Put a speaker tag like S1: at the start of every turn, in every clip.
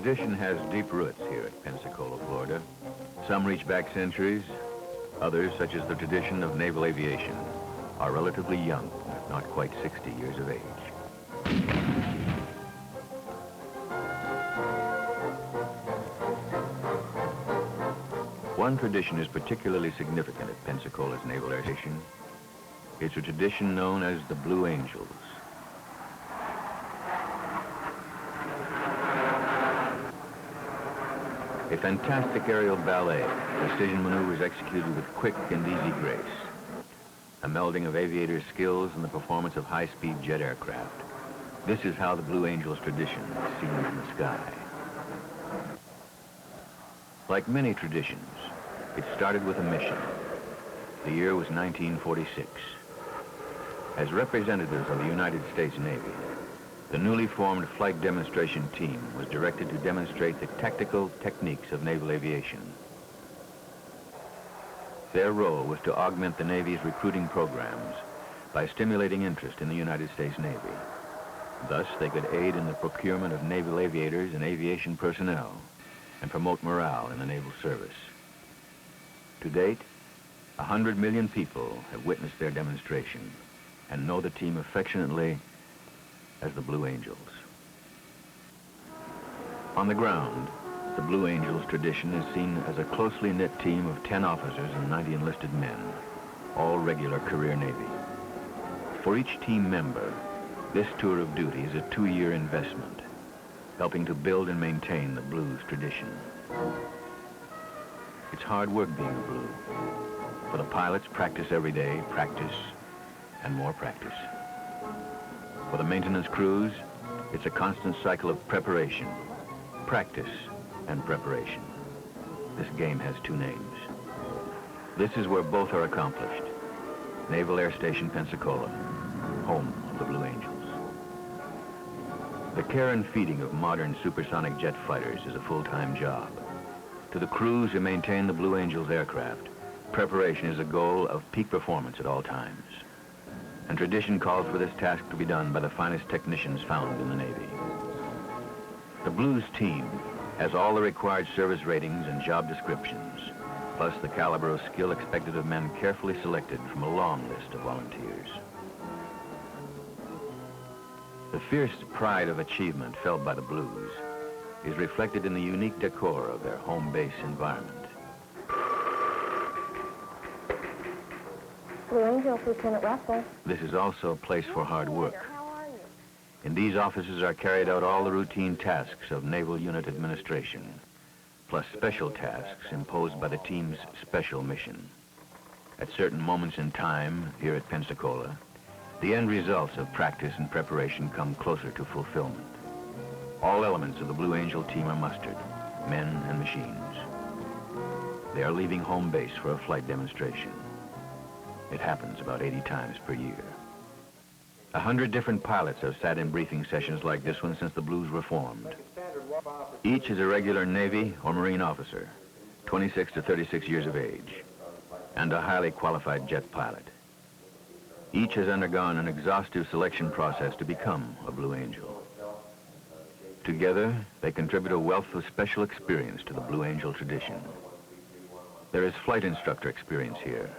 S1: Tradition has deep roots here at Pensacola, Florida. Some reach back centuries. Others, such as the tradition of naval aviation, are relatively young, not quite 60 years of age. One tradition is particularly significant at Pensacola's Naval Air Station. It's a tradition known as the Blue Angels. A fantastic aerial ballet, precision maneuvers executed with quick and easy grace. A melding of aviator skills and the performance of high-speed jet aircraft. This is how the Blue Angels tradition is seen in the sky. Like many traditions, it started with a mission. The year was 1946. As representatives of the United States Navy, the newly formed flight demonstration team was directed to demonstrate the tactical techniques of naval aviation. Their role was to augment the Navy's recruiting programs by stimulating interest in the United States Navy. Thus, they could aid in the procurement of naval aviators and aviation personnel and promote morale in the naval service. To date, 100 million people have witnessed their demonstration and know the team affectionately as the Blue Angels. On the ground, the Blue Angels tradition is seen as a closely knit team of 10 officers and 90 enlisted men, all regular career Navy. For each team member, this tour of duty is a 2-year investment, helping to build and maintain the Blues tradition. It's hard work being a Blue. For the pilots, practice every day, practice, and more practice. For the maintenance crews, it's a constant cycle of preparation, practice, and preparation. This game has 2 names. This is where both are accomplished. Naval Air Station Pensacola, home of the Blue Angels. The care and feeding of modern supersonic jet fighters is a full-time job. To the crews who maintain the Blue Angels aircraft, preparation is a goal of peak performance at all times. And tradition calls for this task to be done by the finest technicians found in the Navy. The Blues team has all the required service ratings and job descriptions, plus the caliber of skill expected of men carefully selected from a long list of volunteers. The fierce pride of achievement felt by the Blues is reflected in the unique decor of their home base environment.
S2: Blue Angels, Lieutenant Russell.
S1: This is also a place for hard work.
S2: How are you?
S1: In these offices are carried out all the routine tasks of naval unit administration, plus special tasks imposed by the team's special mission. At certain moments in time, here at Pensacola, the end results of practice and preparation come closer to fulfillment. All elements of the Blue Angel team are mustered, men and machines. They are leaving home base for a flight demonstration. It happens about 80 times per year. 100 different pilots have sat in briefing sessions like this one since the Blues were formed. Each is a regular Navy or Marine officer, 26 to 36 years of age, and a highly qualified jet pilot. Each has undergone an exhaustive selection process to become a Blue Angel. Together, they contribute a wealth of special experience to the Blue Angel tradition. There is flight instructor experience here,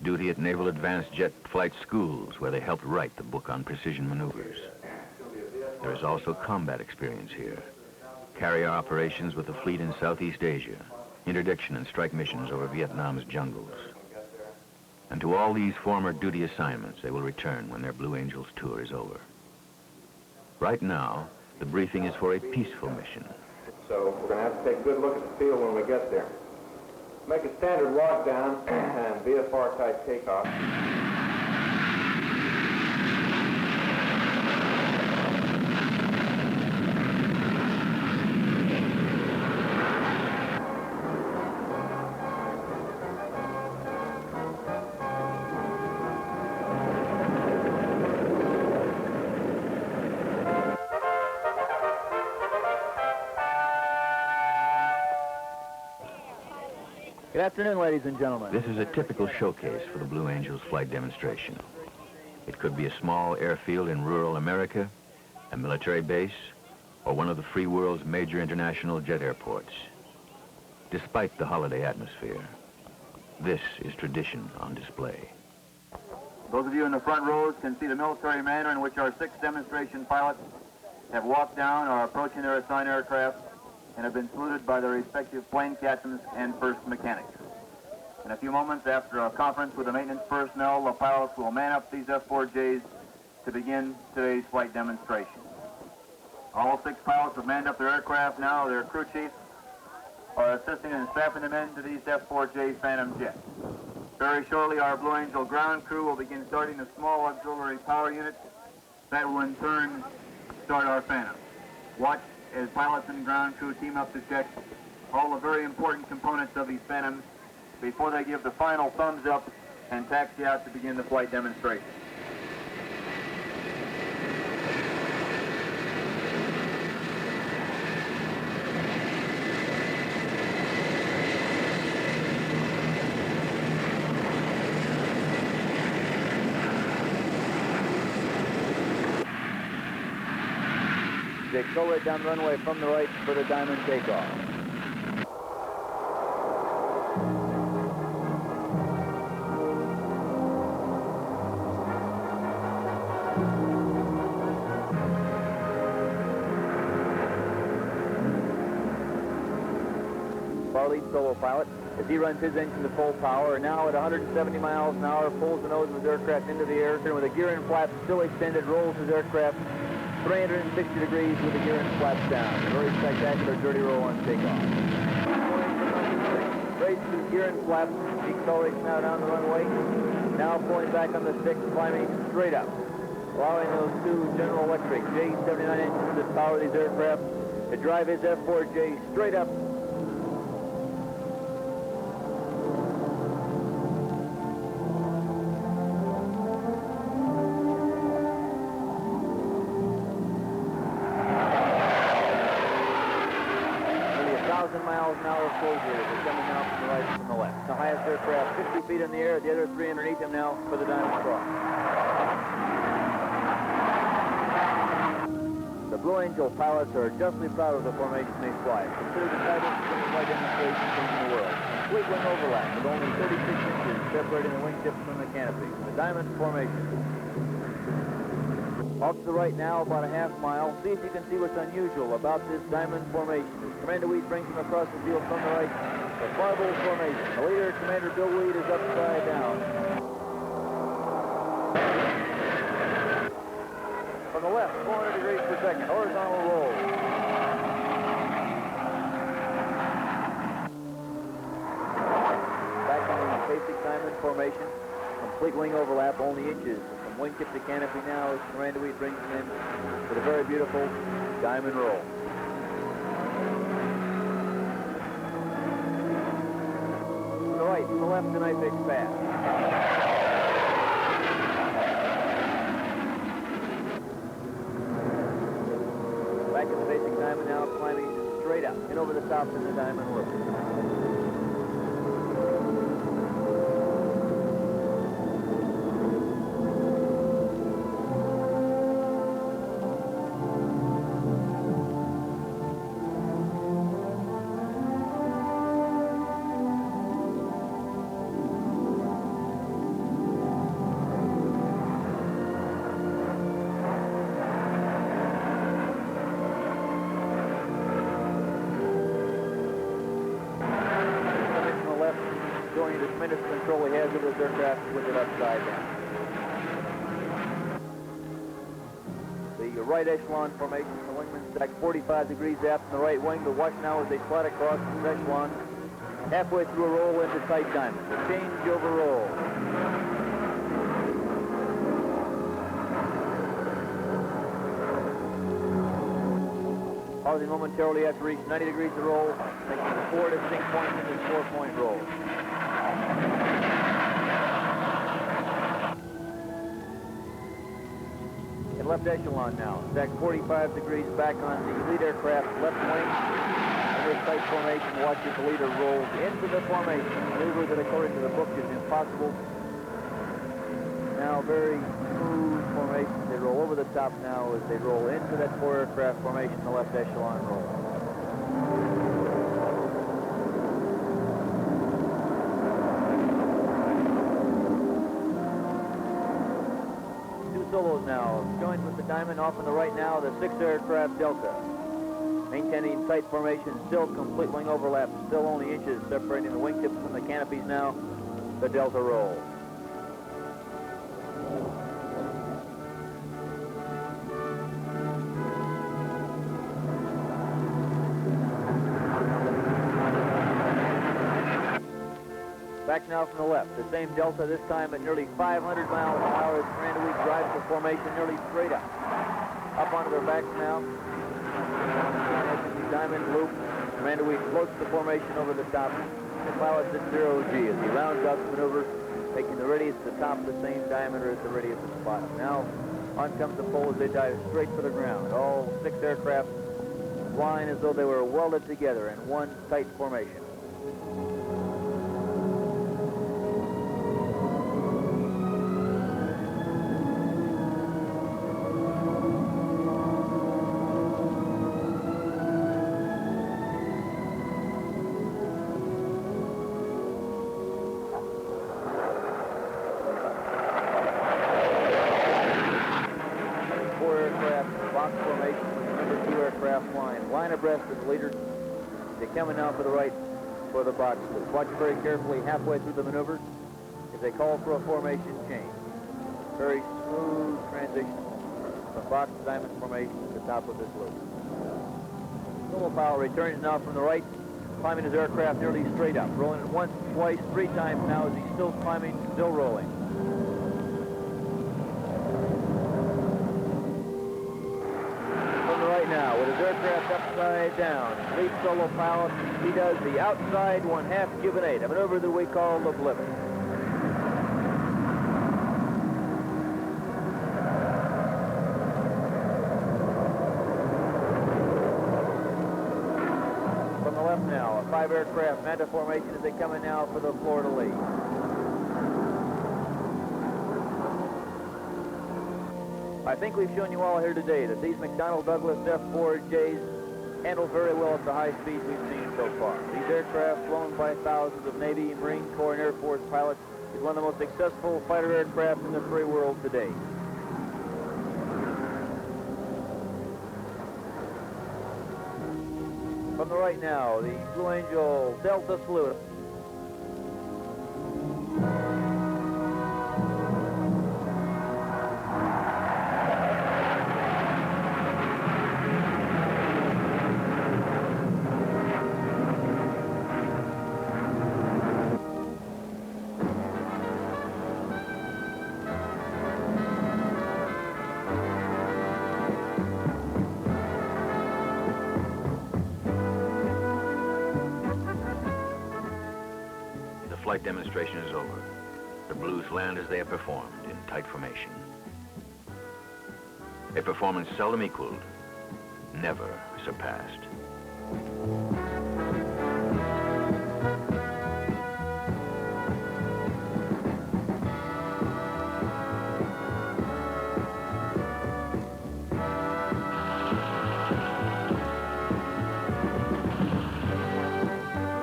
S1: duty at Naval Advanced Jet Flight Schools, where they helped write the book on precision maneuvers. There is also combat experience here, carrier operations with the fleet in Southeast Asia, interdiction and strike missions over Vietnam's jungles. And to all these former duty assignments, they will return when their Blue Angels tour is over. Right now, the briefing is for a peaceful mission.
S3: So we're going to have to take a good look at the field when we get there. Make a standard walk down and VFR type takeoff.
S4: Good afternoon, ladies and gentlemen.
S1: This is a typical showcase for the Blue Angels flight demonstration. It could be a small airfield in rural America, a military base, or one of the free world's major international jet airports. Despite the holiday atmosphere, this is tradition on display.
S5: Those of you in the front rows can see the military manner in which our 6 demonstration pilots have walked down or are approaching their assigned aircraft and have been saluted by their respective plane captains and first mechanics. In a few moments, after a conference with the maintenance personnel, the pilots will man up these F-4Js to begin today's flight demonstration. All 6 pilots have manned up their aircraft now. Their crew chiefs are assisting in strapping them into these F-4J Phantom jets. Very shortly, our Blue Angel ground crew will begin starting the small auxiliary power units that will in turn start our Phantom. Watch as pilots and ground crew team up to check all the very important components of these Phantoms before they give the final thumbs up and taxi out to begin the flight demonstration.
S4: They accelerate down the runway from the right for the diamond takeoff. Our lead solo pilot, as he runs his engine to full power, now at 170 miles an hour, pulls the nose of his aircraft into the air, and with the gear and flaps still extended, rolls his aircraft 360 degrees with the gear and flaps down. A very spectacular dirty roll on takeoff. Race through gear and flaps, accelerates now down the runway. Now pulling back on the stick, climbing straight up. Allowing those 2 General Electric J79 engines that power these aircraft to drive his F-4J straight up. Miles an hour close here. They're coming now from the right and from the left. The highest aircraft 50 feet in the air, the other 3 underneath him now for the diamond cross. The Blue Angel pilots are justly proud of the formation they fly. Consider the tightest flight demonstration in the world. Complete wing overlap with only 36 inches separating the wingtips from the canopy. The diamond formation. Off to the right now, about a half mile. See if you can see what's unusual about this diamond formation. Commander Weed brings him across the field from the right. The barbell formation. The leader, Commander Bill Weed, is upside down. From the left, 400 degrees per second. Horizontal roll. Back in the basic diamond formation. Complete wing overlap, only inches. From wingtip to canopy now as Commander Weed brings him in with a very beautiful diamond roll. From the left, and I fix fast. Back in the basic diamond now, climbing straight up and over the top in the diamond loop. Showing the tremendous control he has over his aircraft with it upside down. The right echelon formation, the wingman stack 45 degrees aft in the right wing, but watch now as they slide across the echelon, halfway through a roll into tight diamond. The changeover roll. Pausing momentarily after reach 90 degrees to roll, making 4 distinct points in this 4-point roll. In left echelon now, stacked 45 degrees back on the lead aircraft left wing. In this tight formation, watch as the leader rolls into the formation. Maneuver that according to the book is impossible. Now very smooth formation. formation. They roll over the top now as they roll into that 4 aircraft formation, the left echelon roll. Two solos now, joined with the diamond off on the right now, the 6 aircraft Delta. Maintaining tight formation, still complete wing overlap, still only inches separating the wingtips from the canopies now, the Delta roll. Back now from the left, the same Delta, this time at nearly 500 miles an hour as Miranda Weed drives the formation nearly straight up. Up onto their backs now. Diamond loop. Miranda Weed floats the formation over the top. The pilot's at 0G as he rounds out the maneuver, making the radius at the top of the same diameter as the radius at the bottom. Now, on comes the pole as they dive straight for the ground. All 6 aircraft flying as though they were welded together in one tight formation. Coming now for the right for the box. Watch very carefully halfway through the maneuver as they call for a formation change. Very smooth transition from box to diamond formation to the top of this loop. Solo pilot returns now from the right, climbing his aircraft nearly straight up, rolling it once, twice, 3 times now as he's still climbing, still rolling. Now, with his aircraft upside down, lead solo pilot, he does the outside 1/2 cubic 8, a maneuver that we call the blivet. From the left now, a 5 aircraft manta formation as they come in now for the Florida lead. I think we've shown you all here today that these McDonnell Douglas F-4Js handle very well at the high speeds we've seen so far. These aircraft, flown by thousands of Navy, Marine Corps, and Air Force pilots, is one of the most successful fighter aircraft in the free world today. From the right now, the Blue Angel Delta salute.
S1: Flight demonstration is over. The Blues land as they have performed in tight formation. A performance seldom equaled, never surpassed.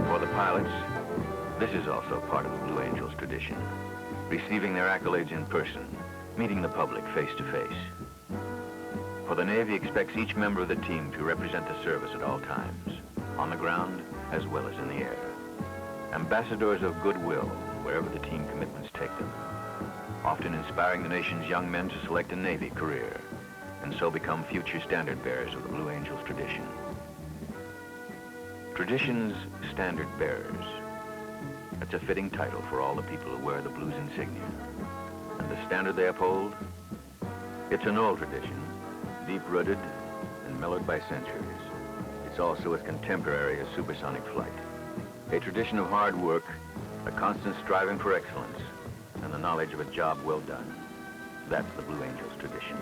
S1: For the pilots, this is also part of the Blue Angels tradition, receiving their accolades in person, meeting the public face to face. For the Navy expects each member of the team to represent the service at all times, on the ground as well as in the air. Ambassadors of goodwill wherever the team commitments take them, often inspiring the nation's young men to select a Navy career, and so become future standard bearers of the Blue Angels tradition. Tradition's standard bearers. That's a fitting title for all the people who wear the Blues insignia. And the standard they uphold? It's an old tradition, deep-rooted and mellowed by centuries. It's also as contemporary as supersonic flight. A tradition of hard work, a constant striving for excellence, and the knowledge of a job well done. That's the Blue Angels tradition.